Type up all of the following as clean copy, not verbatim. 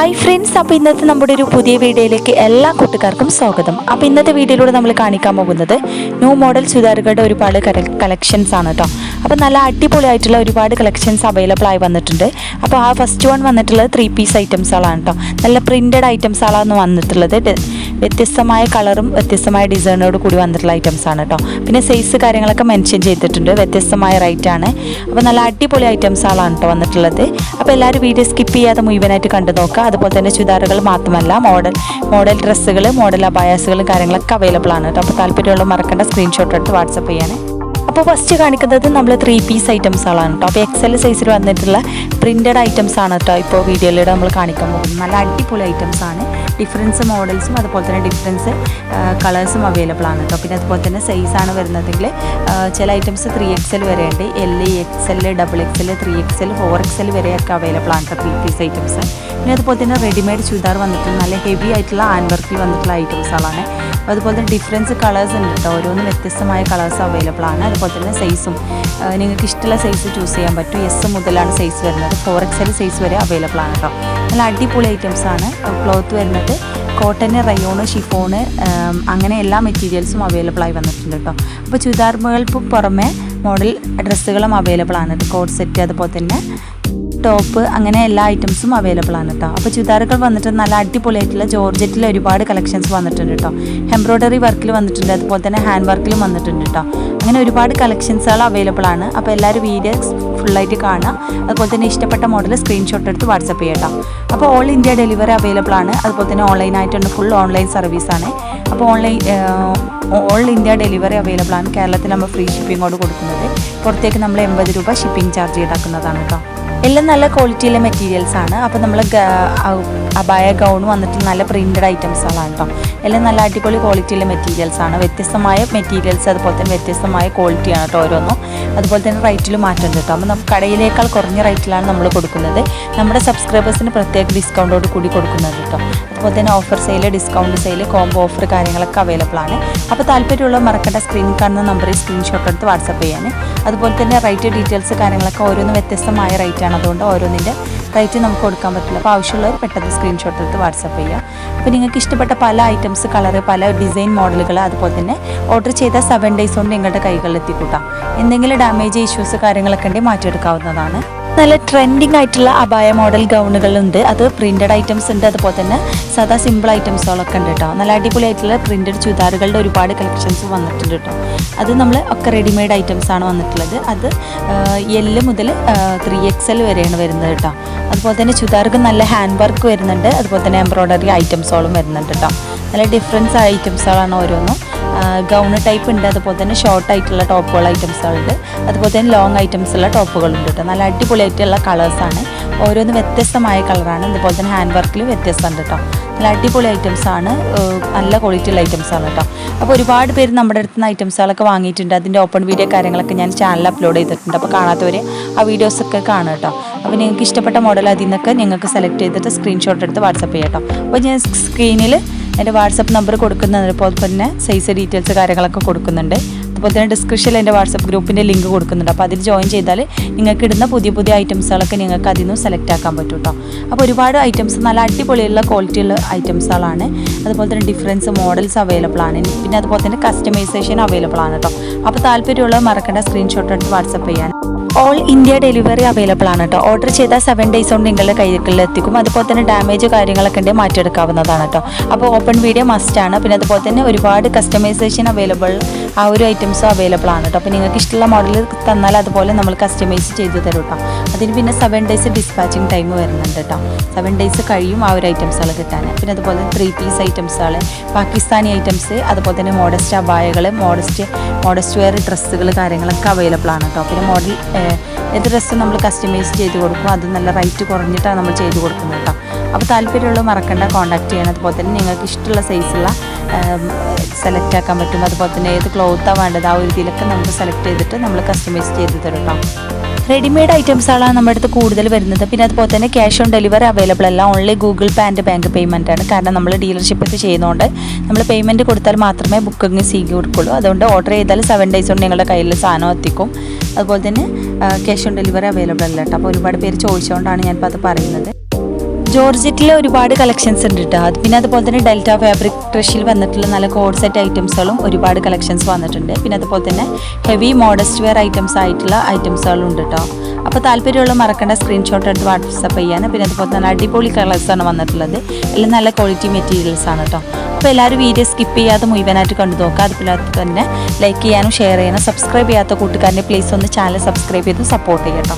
Hi friends, അപ്പോൾ ഇന്നത്തെ നമ്മുടെ ഒരു പുതിയ വീഡിയോയിലേക്ക് എല്ലാ കൂട്ടുകാർക്കും സ്വാഗതം. അപ്പോൾ ഇന്നത്തെ വീഡിയോയിലൂടെ നമ്മൾ കാണിക്കാൻ പോകുന്നത് ന്യൂ മോഡൽ ചുരിദാറുകളുടെ ഒരുപാട് കളക്ഷൻസ് ആണ് കേട്ടോ. അപ്പോൾ നല്ല അടിപൊളിയായിട്ടുള്ള ഒരുപാട് കളക്ഷൻസ് അവൈലബിൾ ആയി വന്നിട്ടുണ്ട്. അപ്പോൾ ആ ഫസ്റ്റ് വൺ വന്നിട്ടുള്ളത് 3 പീസ് ഐറ്റംസുകളാണ് കേട്ടോ. നല്ല പ്രിൻറ്റഡ് ഐറ്റംസുകളാണ് വന്നിട്ടുള്ളത്. വ്യത്യസ്തമായ കളറും വ്യത്യസ്തമായ ഡിസൈനോട് കൂടി വന്നിട്ടുള്ള ഐറ്റംസ് ആണ് കേട്ടോ. പിന്നെ സൈസ് കാര്യങ്ങളൊക്കെ മെൻഷൻ ചെയ്തിട്ടുണ്ട്. വ്യത്യസ്തമായ റേറ്റ് ആണ്. അപ്പോൾ നല്ല അടിപൊളി ഐറ്റംസുകളാണ് കേട്ടോ വന്നിട്ടുള്ളത്. അപ്പോൾ എല്ലാവരും വീഡിയോ സ്കിപ്പ് ചെയ്യാതെ മുഴുവനായിട്ട് കണ്ടു നോക്കുക. അതുപോലെ തന്നെ ചുരിദാറുകൾ മാത്രമല്ല മോഡൽ ഡ്രസ്സുകൾ, മോഡൽ അബായാസുകളും കാര്യങ്ങളൊക്കെ അവൈലബിൾ ആണ് കേട്ടോ. അപ്പോൾ താല്പര്യമുള്ള മറക്കേണ്ട സ്ക്രീൻഷോട്ട് എടുത്ത് വാട്സപ്പ് ചെയ്യാൻ. അപ്പോൾ ഫസ്റ്റ് കാണിക്കുന്നത് നമ്മൾ 3 പീസ് ഐറ്റംസുകളാണ് കേട്ടോ. അപ്പോൾ എക്സൽ സൈസിൽ വന്നിട്ടുള്ള പ്രിൻറ്റഡ് ഐറ്റംസ് ആണ് കേട്ടോ ഇപ്പോൾ വീഡിയോയിലൂടെ നമ്മൾ കാണിക്കാൻ പോകുന്നത്. നല്ല അടിപൊളി ഐറ്റംസ് ആണ്. ഡിഫറൻസ് മോഡൽസും അതുപോലെ തന്നെ ഡിഫറൻസ് കളേഴ്സും അവൈലബിൾ ആണ് കേട്ടോ. പിന്നെ അതുപോലെ തന്നെ സൈസാണ് വരുന്നതെങ്കിൽ ചില ഐറ്റംസ് 3XL വരെ ഉണ്ട്. XL, XXL, 3XL, 4XL വരെയൊക്കെ അവൈലബിൾ ആണ് കേട്ടോ 3 പീസ് ഐറ്റംസ്. പിന്നെ അതുപോലെ തന്നെ റെഡിമെയ്ഡ് ചുരിദാർ വന്നിട്ടുള്ള നല്ല ഹെവി ആയിട്ടുള്ള ഹാൻഡ് വർക്കിൽ വന്നിട്ടുള്ള ഐറ്റംസുകളാണ്. അതുപോലെ തന്നെ ഡിഫറൻസ് കളേഴ്സ് ഉണ്ട് കേട്ടോ. ഓരോന്നും വ്യത്യസ്തമായ കളേഴ്സ് അവൈലബിൾ ആണ്. അതുപോലെ തന്നെ സൈസും നിങ്ങൾക്ക് ഇഷ്ടമുള്ള സൈസ് ചൂസ് ചെയ്യാൻ പറ്റും. S മുതലാണ് സൈസ് വരുന്നത്. 4XL സൈസ് വരെ അവൈലബിൾ ആണ് കേട്ടോ. നല്ല അടിപൊളി ഐറ്റംസ് ആണ്. ക്ലോത്ത് വരുന്നത് കോട്ടന്, റയോണ്, ഷിഫോണ് അങ്ങനെ എല്ലാ മെറ്റീരിയൽസും അവൈലബിൾ ആയി വന്നിട്ടുണ്ട് കേട്ടോ. അപ്പോൾ ചുരിദാറുകൾക്ക് പുറമെ മോഡൽ ഡ്രസ്സുകളും അവൈലബിൾ ആണ്. കോട്ട് സെറ്റ്, അതുപോലെ തന്നെ ടോപ്പ്, അങ്ങനെ എല്ലാ ഐറ്റംസും അവൈലബിൾ ആണ് കേട്ടോ. അപ്പോൾ ചുരിദാറുകൾ വന്നിട്ട് നല്ല അടിപൊളിയായിട്ടുള്ള ജോർജറ്റിൽ ഒരുപാട് കളക്ഷൻസ് വന്നിട്ടുണ്ട് കേട്ടോ. എംബ്രോയ്ഡറി വർക്കിൽ വന്നിട്ടുണ്ട്. അതുപോലെ തന്നെ ഹാൻഡ് വർക്കിലും വന്നിട്ടുണ്ട് കേട്ടോ. അങ്ങനെ ഒരുപാട് കളക്ഷൻസുകൾ അവൈലബിൾ ആണ്. അപ്പോൾ എല്ലാവരും വീഡിയോ ഫുള്ളായിട്ട് കാണുക. അതുപോലെ തന്നെ ഇഷ്ടപ്പെട്ട മോഡൽ സ്ക്രീൻഷോട്ട് എടുത്ത് വാട്സപ്പ് ചെയ്യട്ടോ. അപ്പോൾ ഓൾ ഇന്ത്യ ഡെലിവറി അവൈലബിൾ ആണ്. അതുപോലെ തന്നെ ഓൺലൈനായിട്ടുണ്ട്. ഫുൾ ഓൺലൈൻ സർവീസാണ്. അപ്പോൾ ഓൾ ഇന്ത്യ ഡെലിവറി അവൈലബിൾ ആണ്. കേരളത്തിൽ നമ്മൾ ഫ്രീ ഷിപ്പിങ്ങോട് കൊടുക്കുന്നത്. പുറത്തേക്ക് നമ്മൾ 80 രൂപ ഷിപ്പിംഗ് ചാർജ് ഈടാക്കുന്നതാണ് കേട്ടോ. എല്ലാം നല്ല ക്വാളിറ്റിയിലെ മെറ്റീരിയൽസ് ആണ്. അപ്പോൾ നമ്മൾ അബായ ഗൗൺ വന്നിട്ട് നല്ല പ്രിൻറ്റഡ് ഐറ്റംസുകളാണ് കേട്ടോ. എല്ലാം നല്ല അടിപൊളി ക്വാളിറ്റിയിലെ മെറ്റീരിയൽസ് ആണ്. വ്യത്യസ്തമായ മെറ്റീരിയൽസ്, അതുപോലെ തന്നെ വ്യത്യസ്തമായ ക്വാളിറ്റിയാണ് കേട്ടോ ഓരോന്നും. അതുപോലെ തന്നെ റേറ്റിൽ മാറ്റം കേട്ടോ. അപ്പോൾ നമുക്ക് കടയിലേക്കാൾ കുറഞ്ഞ റേറ്റിലാണ് നമ്മൾ കൊടുക്കുന്നത്. നമ്മുടെ സബ്സ്ക്രൈബേഴ്സിന് പ്രത്യേക ഡിസ്കൗണ്ടോട് കൂടി കൊടുക്കുന്നത് കേട്ടോ. അതുപോലെ തന്നെ offer sale, discount sale, combo offer കാര്യങ്ങളൊക്കെ അവൈലബിൾ ആണ്. അപ്പോൾ താല്പര്യമുള്ള മറക്കേണ്ട സ്ക്രീനിൽ കാണുന്ന നമ്പറിൽ സ്ക്രീൻഷോട്ട് എടുത്ത് വാട്സപ്പ് ചെയ്യാൻ. അതുപോലെ തന്നെ റേറ്റ് ഡീറ്റെയിൽസ് കാര്യങ്ങളൊക്കെ ഓരോന്നും വ്യത്യസ്തമായ റേറ്റാണ്. അതുകൊണ്ട് ഓരോന്നിൻ്റെ റേറ്റ് നമുക്ക് കൊടുക്കാൻ പറ്റില്ല. അപ്പോൾ ആവശ്യമുള്ളവർ പെട്ടെന്ന് സ്ക്രീൻഷോട്ട് എടുത്ത് വാട്സപ്പ് ചെയ്യുക. അപ്പോൾ നിങ്ങൾക്ക് ഇഷ്ടപ്പെട്ട പല ഐറ്റംസ്, കളറ്, പല ഡിസൈൻ മോഡലുകൾ അതുപോലെ തന്നെ ഓർഡർ ചെയ്ത 7 ഡേയ്സ് കൊണ്ട് നിങ്ങളുടെ കൈകളിൽ എത്തിക്കൂട്ടാം. എന്തെങ്കിലും ഡാമേജ് ഇഷ്യൂസ് കാര്യങ്ങളൊക്കെ ഉണ്ടെങ്കിൽ മാറ്റിയെടുക്കാവുന്നതാണ്. നല്ല ട്രെൻഡിങ് ആയിട്ടുള്ള അബായ മോഡൽ ഗൗണുകളുണ്ട്. അത് പ്രിൻറ്റഡ് ഐറ്റംസ് ഉണ്ട്. അതുപോലെ തന്നെ സാധാ സിമ്പിൾ ഐറ്റംസുകളൊക്കെ ഉണ്ട് കേട്ടോ. നല്ല അടിപൊളിയായിട്ടുള്ള പ്രിൻറ്റഡ് ചുരിദാറുകളുടെ ഒരുപാട് കളക്ഷൻസ് വന്നിട്ടുണ്ട് കേട്ടോ. അത് നമ്മൾ ഒക്കെ റെഡിമെയ്ഡ് ഐറ്റംസ് ആണ് വന്നിട്ടുള്ളത്. അത് L മുതൽ 3XL വരെയാണ് വരുന്നത് കേട്ടോ. അതുപോലെ തന്നെ ചുരിദാർക്ക് നല്ല ഹാൻഡ് വർക്ക് വരുന്നുണ്ട്. അതുപോലെ തന്നെ എംബ്രോയ്ഡറി ഐറ്റംസുകളും വരുന്നുണ്ട് കേട്ടോ. നല്ല ഡിഫറൻസ് ഐറ്റംസുകളാണ് ഓരോന്നും. ഗൗൺ ടൈപ്പ് ഉണ്ട്. അതുപോലെ തന്നെ ഷോർട്ട് ആയിട്ടുള്ള ടോപ്പുകൾ ഐറ്റംസുകളുണ്ട്. അതുപോലെ തന്നെ ലോങ് ഐറ്റംസുള്ള ടോപ്പുകളുണ്ട് കേട്ടോ. നല്ല അടിപൊളിയായിട്ടുള്ള കളേഴ്സാണ്. ഓരോന്ന് വ്യത്യസ്തമായ കളറാണ്. അതുപോലെ തന്നെ ഹാൻഡ് വർക്കിൽ വ്യത്യസ്തമുണ്ട് കേട്ടോ. നല്ല അടിപൊളി ഐറ്റംസാണ്. നല്ല ക്വാളിറ്റിയുള്ള ഐറ്റംസാണ് കേട്ടോ. അപ്പോൾ ഒരുപാട് പേര് നമ്മുടെ അടുത്ത് നിന്ന് ഐറ്റംസുകളൊക്കെ വാങ്ങിയിട്ടുണ്ട്. അതിൻ്റെ ഓപ്പൺ വീഡിയോ കാര്യങ്ങളൊക്കെ ഞാൻ ചാനലിൽ അപ്ലോഡ് ചെയ്തിട്ടുണ്ട്. അപ്പോൾ കാണാത്തവർ ആ വീഡിയോസൊക്കെ കാണുക കേട്ടോ. അപ്പോൾ നിങ്ങൾക്ക് ഇഷ്ടപ്പെട്ട മോഡൽ അതിൽ നിന്നൊക്കെ നിങ്ങൾക്ക് സെലക്ട് ചെയ്തിട്ട് സ്ക്രീൻഷോട്ട് എടുത്ത് വാട്സപ്പ് ചെയ്യാം കേട്ടോ. അപ്പോൾ ഞാൻ സ്ക്രീനിൽ എൻ്റെ വാട്സപ്പ് നമ്പർ കൊടുക്കുന്നുണ്ട്. അതുപോലെ തന്നെ സൈസ് ഡീറ്റെയിൽസ് കാര്യങ്ങളൊക്കെ കൊടുക്കുന്നുണ്ട്. അതുപോലെ തന്നെ ഡിസ്ക്രിപ്ഷനിൽ എൻ്റെ വാട്സപ്പ് ഗ്രൂപ്പിൻ്റെ ലിങ്ക് കൊടുക്കുന്നുണ്ട്. അപ്പോൾ അതിൽ ജോയിൻ ചെയ്താൽ നിങ്ങൾക്ക് ഇടുന്ന പുതിയ ഐറ്റംസുകളൊക്കെ നിങ്ങൾക്ക് അതിൽ നിന്ന് സെലക്ട് ആക്കാൻ പറ്റും കേട്ടോ. അപ്പോൾ ഒരുപാട് ഐറ്റംസ് നല്ല അടിപൊളിയുള്ള ക്വാളിറ്റിയുള്ള ഐറ്റംസുകളാണ്. അതുപോലെ തന്നെ ഡിഫറൻസ് മോഡൽസ് അവൈലബിൾ ആണ്. പിന്നെ അതുപോലെ തന്നെ കസ്റ്റമൈസേഷൻ അവൈലബിൾ ആണ് കേട്ടോ. അപ്പോൾ താല്പര്യമുള്ളത് മറക്കേണ്ട സ്ക്രീൻഷോട്ട് എടുത്ത് വാട്സപ്പ് ചെയ്യാൻ. ഓൾ ഇന്ത്യ ഡെലിവറി അവൈലബിൾ ആണ് കേട്ടോ. ഓർഡർ ചെയ്താൽ 7 ഡേയ്സ് കൊണ്ട് നിങ്ങളുടെ കൈകളിൽ എത്തിക്കും. അതുപോലെ തന്നെ ഡാമേജ് കാര്യങ്ങളൊക്കെ ഉണ്ടെങ്കിൽ മാറ്റിയെടുക്കാവുന്നതാണ് കേട്ടോ. അപ്പോൾ ഓപ്പൺ വീഡിയോ മസ്റ്റാണ്. പിന്നെ അതുപോലെ തന്നെ ഒരുപാട് കസ്റ്റമൈസേഷൻ അവൈലബിൾ ആ ഒരു ഐറ്റംസും അവൈലബിൾ ആണ് കേട്ടോ. അപ്പോൾ നിങ്ങൾക്ക് ഇഷ്ടമുള്ള മോഡൽ തന്നാൽ അതുപോലെ നമ്മൾ കസ്റ്റമൈസ് ചെയ്ത് തരും കേട്ടോ. അതിന് പിന്നെ 7 ഡേയ്സ് ഡിസ്പാച്ചിങ് ടൈം വരുന്നുണ്ട് കേട്ടോ. 7 ഡേയ്സ് കഴിയും ആ ഒരു ഐറ്റംസുകൾ കിട്ടാൻ. പിന്നെ അതുപോലെ 3 പീസ് ഐറ്റംസുകൾ, പാകിസ്ഥാനി ഐറ്റംസ്, അതുപോലെ തന്നെ മോഡസ്റ്റ് അബായകൾ, മോഡസ്റ്റ് വെയർ ഡ്രസ്സുകൾ കാര്യങ്ങളൊക്കെ അവൈലബിൾ ആണ് കേട്ടോ. പിന്നെ മോഡൽ ഏത് ഡ്രസ്സും നമ്മൾ കസ്റ്റമൈസ് ചെയ്ത് കൊടുക്കും. അത് നല്ല റേറ്റ് കുറഞ്ഞിട്ടാണ് നമ്മൾ ചെയ്ത് കൊടുക്കുന്നത് കേട്ടോ. അപ്പോൾ താല്പര്യമുള്ളത് മറക്കണ്ട, കോൺടാക്ട് ചെയ്യണം. അതുപോലെ തന്നെ നിങ്ങൾക്ക് ഇഷ്ടമുള്ള സൈസുള്ള സെലക്ട് ആക്കാൻ പറ്റും. അതുപോലെ തന്നെ ഏത് ക്ലോത്താണ് വേണ്ടത് ആ ഒരു ഇതിലൊക്കെ നമുക്ക് സെലക്ട് ചെയ്തിട്ട് നമ്മൾ കസ്റ്റമൈസ് ചെയ്ത് തരും കേട്ടോ. റെഡിമെയ്ഡ് ഐറ്റംസുകളാണ് നമ്മുടെ അടുത്ത് കൂടുതൽ വരുന്നത്. പിന്നെ അതുപോലെ തന്നെ ക്യാഷ് ഓൺ ഡെലിവറി അവൈലബിൾ അല്ല. Only Google pay and bank payment ആണ്. കാരണം നമ്മൾ ഡീലർഷിപ്പൊക്കെ ചെയ്യുന്നതുകൊണ്ട് നമ്മൾ പേയ്മെൻറ്റ് കൊടുത്താൽ മാത്രമേ ബുക്കിംഗ് കൊടുക്കുള്ളൂ. അതുകൊണ്ട് ഓർഡർ ചെയ്താൽ 7 ഡേയ്സ് കൊണ്ട് നിങ്ങളുടെ കയ്യിൽ സാധനം എത്തിക്കും. അതുപോലെ തന്നെ ക്യാഷ് ഓൺ ഡെലിവറി അവൈലബിൾ അല്ല കേട്ടോ. അപ്പോൾ ഒരുപാട് പേര് ചോദിച്ചുകൊണ്ടാണ് ഞാനിപ്പോൾ അത് പറയുന്നത്. ജോർജറ്റിൽ ഒരുപാട് കളക്ഷൻസ് ഉണ്ട് കേട്ടോ. പിന്നെ അതുപോലെ തന്നെ ഡെൽറ്റ ഫാബ്രിക് ക്രഷിൽ വന്നിട്ടുള്ള നല്ല കോഡ് സെറ്റ് ഐറ്റംസുകളും ഒരുപാട് കളക്ഷൻസ് വന്നിട്ടുണ്ട്. പിന്നെ അതുപോലെ തന്നെ ഹെവി മോഡസ്റ്റ് വെയർ ഐറ്റംസ് ആയിട്ടുള്ള ഐറ്റംസുകളും ഉണ്ട് കേട്ടോ. അപ്പോൾ താല്പര്യമുള്ള മറക്കേണ്ട സ്ക്രീൻഷോട്ട് എടുത്ത് വാട്സപ്പ് ചെയ്യാൻ. പിന്നെ അതുപോലെ തന്നെ അടിപൊളി കളേഴ്സാണ് വന്നിട്ടുള്ളത്. എല്ലാം നല്ല ക്വാളിറ്റി മെറ്റീരിയൽസ് ആണ് കേട്ടോ. അപ്പോൾ എല്ലാവരും വീഡിയോ സ്കിപ്പ് ചെയ്യാതെ മുഴുവനായിട്ട് കണ്ടു നോക്കുക. അതുപോലെ തന്നെ ലൈക്ക് ചെയ്യാനും ഷെയർ ചെയ്യാനും സബ്സ്ക്രൈബ് ചെയ്യാത്ത കൂട്ടുകാരനെ പ്ലീസ് ഒന്ന് ചാനൽ സബ്സ്ക്രൈബ് ചെയ്ത് സപ്പോർട്ട് ചെയ്യട്ടോ.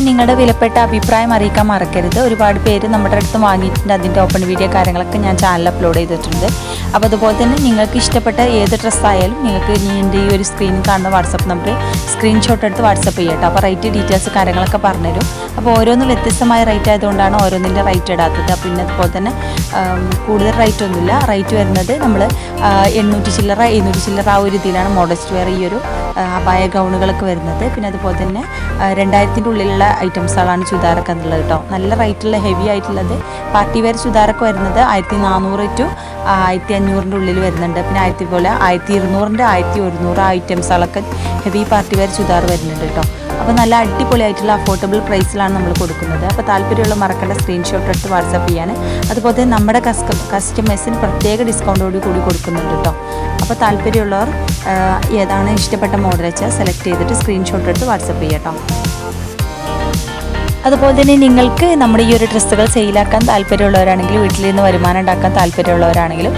നിങ്ങളുടെ വിലപ്പെട്ട അഭിപ്രായം അറിയിക്കാൻ മറക്കരുത്. ഒരുപാട് പേര് നമ്മുടെ അടുത്ത് വാങ്ങിയിട്ടുണ്ട്. അതിൻ്റെ ഓപ്പൺ വീഡിയോ കാര്യങ്ങളൊക്കെ ഞാൻ ചാനൽ അപ്ലോഡ് ചെയ്തിട്ടുണ്ട്. അപ്പോൾ അതുപോലെ തന്നെ നിങ്ങൾക്ക് ഇഷ്ടപ്പെട്ട ഏത് ഡ്രസ്സായാലും നിങ്ങൾക്ക് എൻ്റെ ഈ ഒരു സ്ക്രീനിൽ കാണുന്ന വാട്സപ്പ് നമ്പറിൽ സ്ക്രീൻഷോട്ട് എടുത്ത് വാട്സപ്പ് ചെയ്യട്ടോ. അപ്പോൾ റേറ്റ് ഡീറ്റെയിൽസ് കാര്യങ്ങളൊക്കെ പറഞ്ഞുതരും. അപ്പോൾ ഓരോന്നും വ്യത്യസ്തമായ റേറ്റ് ആയതുകൊണ്ടാണ് ഓരോന്നിൻ്റെ റേറ്റ് ഇടാത്തത്. പിന്നെ അതുപോലെ തന്നെ കൂടുതൽ റേറ്റ് ഒന്നുമില്ല. റേറ്റ് വരുന്നത് നമ്മൾ 800 ചില്ലറ 700 ചില്ലറ ആ ഒരു ഇതിലാണ് മോഡസ്റ്റ് വെയർ ഈ ഒരു അബായ ഗൗണുകളൊക്കെ വരുന്നത്. പിന്നെ അതുപോലെ തന്നെ 2000-ൻ്റെ ഉള്ളിലുള്ള ഐറ്റംസുകളാണ് ചുരിദാറൊക്കെ എന്നുള്ളത് കേട്ടോ. നല്ല റേറ്റുള്ള ഹെവി ആയിട്ടുള്ളത് പാർട്ടി വെയർ ചുരിദാറൊക്കെ വരുന്നത് 1400 to 1500-ൻ്റെ ഉള്ളിൽ വരുന്നുണ്ട്. പിന്നെ 1200-ൻ്റെ 1100 ഐറ്റംസുകളൊക്കെ ഹെവി പാർട്ടി വെയർ ചുരിദാർ വരുന്നുണ്ട് കേട്ടോ. അപ്പോൾ നല്ല അടിപൊളിയായിട്ടുള്ള അഫോർഡബിൾ പ്രൈസിലാണ് നമ്മൾ കൊടുക്കുന്നത്. അപ്പോൾ താല്പര്യമുള്ള മറക്കേണ്ട സ്ക്രീൻഷോട്ട് എടുത്ത് വാട്സപ്പ് ചെയ്യാൻ. അതുപോലെ തന്നെ നമ്മുടെ കസ്റ്റമേഴ്സിന് പ്രത്യേക ഡിസ്കൗണ്ടോട് കൂടി കൊടുക്കുന്നുണ്ട് കേട്ടോ. അപ്പോൾ താല്പര്യമുള്ളവർ ഏതാണ് ഇഷ്ടപ്പെട്ട മോഡൽ വെച്ചാൽ സെലക്ട് ചെയ്തിട്ട് സ്ക്രീൻഷോട്ട് എടുത്ത് വാട്സപ്പ് ചെയ്യട്ടോ. അതുപോലെ തന്നെ നിങ്ങൾക്ക് നമ്മുടെ ഈ ഒരു ഡ്രസ്സുകൾ സെയിലാക്കാൻ താല്പര്യമുള്ളവരാണെങ്കിലും വീട്ടിൽ നിന്ന് വരുമാനം ഉണ്ടാക്കാൻ താല്പര്യമുള്ളവരാണെങ്കിലും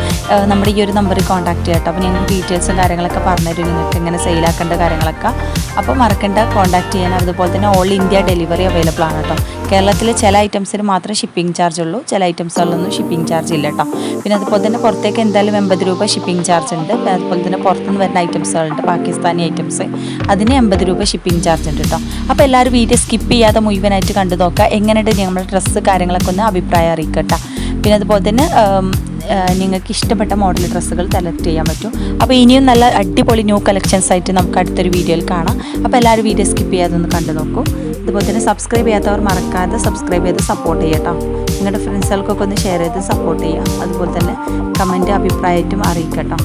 നമ്മുടെ ഈ ഒരു നമ്പറിൽ കോൺടാക്ട് ചെയ്യട്ടോ. അപ്പോൾ ഞങ്ങൾക്ക് ഡീറ്റെയിൽസും കാര്യങ്ങളൊക്കെ പറഞ്ഞുതരും നിങ്ങൾക്ക് എങ്ങനെ സെയിലാക്കേണ്ട കാര്യങ്ങളൊക്കെ. അപ്പോൾ മറക്കേണ്ട കോൺടാക്ട് ചെയ്യാൻ. അതുപോലെ തന്നെ ഓൾ ഇന്ത്യ ഡെലിവറി അവൈലബിൾ ആണ് കേട്ടോ. കേരളത്തിലെ ചില ഐറ്റംസിന് മാത്രമേ ഷിപ്പിംഗ് ചാർജ് ഉള്ളൂ. ചില ഐറ്റംസുകളിലൊന്നും ഷിപ്പിംഗ് ചാർജ് ഇല്ല കേട്ടോ. പിന്നെ അതുപോലെ തന്നെ പുറത്തേക്ക് എന്തായാലും 80 രൂപ ഷിപ്പിംഗ് ചാർജ് ഉണ്ട്. അതുപോലെ തന്നെ പുറത്തുനിന്ന് വരുന്ന ഐറ്റംസുകളുണ്ട്, പാകിസ്ഥാനി ഐറ്റംസ്, അതിന് 80 രൂപ ഷിപ്പിംഗ് ചാർജ് ഉണ്ട് കേട്ടോ. അപ്പോൾ എല്ലാവരും വീഡിയോ സ്കിപ്പ് ചെയ്യാതെ മുഴുവനായിട്ട് കണ്ടു നോക്കുക. എങ്ങനെയുണ്ട് നമ്മുടെ ഡ്രസ്സ് കാര്യങ്ങളൊക്കെ ഒന്ന് അഭിപ്രായം അറിയിക്കട്ടെ. പിന്നെ അതുപോലെ തന്നെ നിങ്ങൾക്ക് ഇഷ്ടപ്പെട്ട മോഡൽ ഡ്രസ്സുകൾ സെലക്ട് ചെയ്യാൻ പറ്റും. അപ്പോൾ ഇനിയും നല്ല അടിപൊളി ന്യൂ കളക്ഷൻസ് ആയിട്ട് നമുക്ക് അടുത്തൊരു വീഡിയോയിൽ കാണാം. അപ്പോൾ എല്ലാവരും വീഡിയോ സ്കിപ്പ് ചെയ്യാതെ ഒന്ന് കണ്ടു നോക്കൂ. അതുപോലെ തന്നെ സബ്സ്ക്രൈബ് ചെയ്യാത്തവർ മറക്കാതെ സബ്സ്ക്രൈബ് ചെയ്ത് സപ്പോർട്ട് ചെയ്യട്ടോ. നിങ്ങളുടെ ഫ്രണ്ട്സുകൾക്കൊക്കെ ഒന്ന് ഷെയർ ചെയ്ത് സപ്പോർട്ട് ചെയ്യുക. അതുപോലെ തന്നെ കമൻറ്റ് അഭിപ്രായമായിട്ടും അറിയിക്കട്ടോ.